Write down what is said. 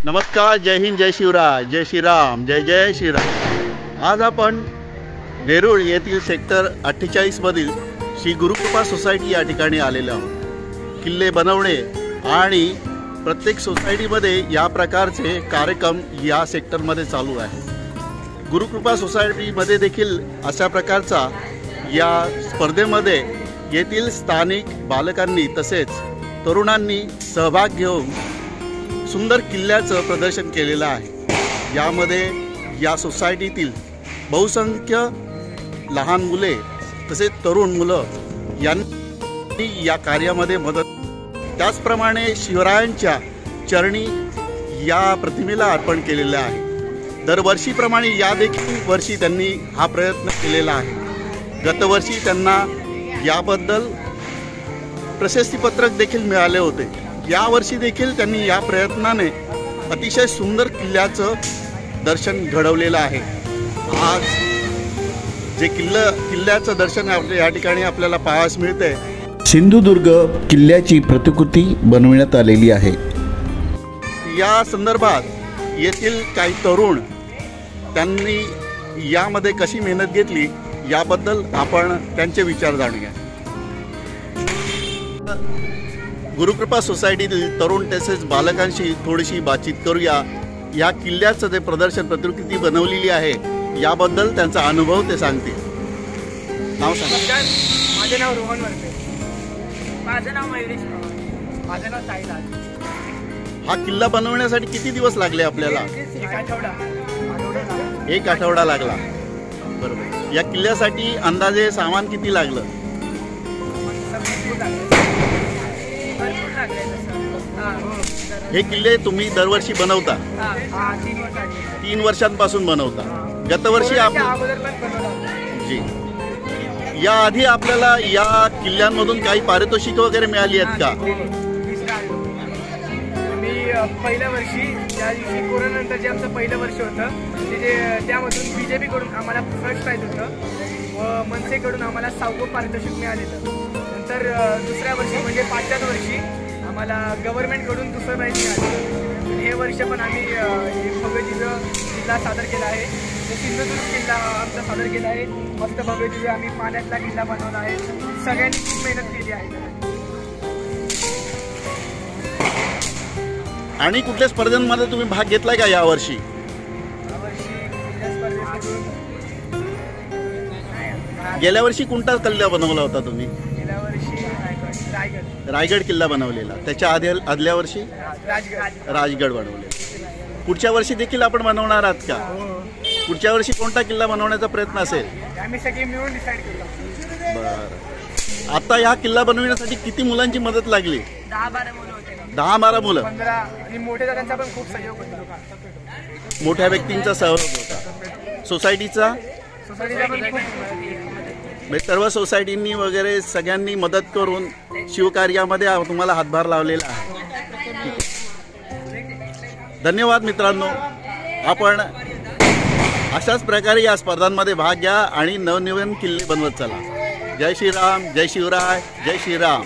नमस्कार, जय हिंद, जय शिवराय, जय श्रीराम, जय जय श्रीराम। आज आपण नेरूळ येथील सेक्टर 48 मधील श्री गुरुकृपा सोसायटी या ठिकाणी आलेलो आहोत। किल्ले बनवणे आणि प्रत्येक सोसायटीमध्ये या प्रकारचे कार्यक्रम या सेक्टरमध्ये चालू आहे। गुरुकृपा सोसायटीमध्ये देखील अशा प्रकारचा या स्पर्धेमध्ये येथील स्थानिक बालकांनी तसेच तरुणांनी सहभाग घेऊन सुंदर किल्ल्याचं प्रदर्शन केलेलं आहे। यामध्ये या सोसायटीतील बहुसंख्य लहान मुले तसेच तरुण मुलं यांनी या कार्यामध्ये मदत, त्याचप्रमाणे शिवरायांच्या चरणी या प्रतिमेला अर्पण केलेलं आहे। दरवर्षीप्रमाणे या देखील वर्षी त्यांनी हा प्रयत्न केलेला आहे। गतवर्षी त्यांना याबद्दल प्रशस्तीपत्रक देखील मिळाले होते। यावर्षी देखील त्यांनी या प्रयत्नाने अतिशय सुंदर किल्ल्याचं दर्शन घडवलेलं आहे। आज जे किल्ल्याचं दर्शन या ठिकाणी आपल्याला पाहायला मिळते, सिंधुदुर्ग किल्ल्याची प्रतिकृती बनवण्यात आलेली आहे। या संदर्भात येथील काही तरुण त्यांनी यामध्ये कशी मेहनत घेतली याबद्दल आपण त्यांचे विचार जाणूया। गुरुकृपा सोसायटीतील तरुण तसेच बालकांशी थोडीशी बातचीत करूया। या किल्ल्याचं जे प्रदर्शन प्रतिकृती बनवलेली आहे याबद्दल त्यांचा अनुभव ते सांगतील। नाव सांगा। माझे नाव रोहन वर्ते। माझं नाव मयुरेश। माझं नाव साईला। हा किल्ला बनवण्यासाठी किती दिवस लागले आपल्याला? एक आठवडा लागला। बरोबर। या किल्ल्यासाठी अंदाजे सामान किती लागलं? हे किल्ले तुम्ही दरवर्षी बनवता? 3 वर्षांपासून बनवता। गतवर्षी जी याआधी आपल्याला या किल्ल्यांमधून काही पारितोषिक वगैरे मिळाली आहेत का? मी पहिल्या वर्षी ज्या दिवशी कोरोनानंतर जे आमचं पहिलं वर्ष होतं त्यामधून BJP कडून आम्हाला फर्स्ट प्राइज होतं व मनसेकडून आम्हाला 6वं पारितोषिक मिळालेलं। नंतर दुसऱ्या वर्षी म्हणजे 5व्या वर्षी आम्हाला गव्हर्नमेंटकडून दुसरं प्राइज मिळालं। हे वर्ष पण आम्ही भव्यदिव्य किल्ला सादर केला आहे। सिंधुदुर्ग किल्ला आमचा सादर केला आहे। मस्त भव्यदिव्य आम्ही पाण्यातला किल्ला बनवला आहे। सगळ्यांनी खूप मेहनत केली आहे। आणि कुठल्या स्पर्धांमध्ये तुम्ही भाग घेतलाय का यावर्षी? गेल्या वर्षी कोणता किल्ला बनवला होता तुम्ही? गेल्या वर्षी रायगड किल्ला बनवलेला। त्याच्या आदल्या वर्षी राजगड बनवलेला। पुढच्या वर्षी देखील आपण बनवणार आहात का? पुढच्या वर्षी कोणता किल्ला बनवण्याचा प्रयत्न असेल? आम्ही सगळे मिळून डिसाईड केलं। बरं। आता हा किल्ला बनवण्यासाठी किती मुलांची मदत लागली? 10-12 मुलं होते। 10-12 मुलं? 15 आणि मोठे दादांचा पण खूप सहयोग होता। मोठ्या व्यक्तींचा सहयोग होता। सोसायटीचा पण खूप सर्व सोसायटींनी वगैरे सगळ्यांनी मदत करून शिवकार्यामध्ये तुम्हाला हातभार लावलेला आहे। धन्यवाद मित्रांनो। आपण अशाच प्रकारे या स्पर्धांमध्ये भाग घ्या आणि नवनवीन किल्ले बनवत चला। जय श्रीराम, जय शिवराय, जय श्रीराम।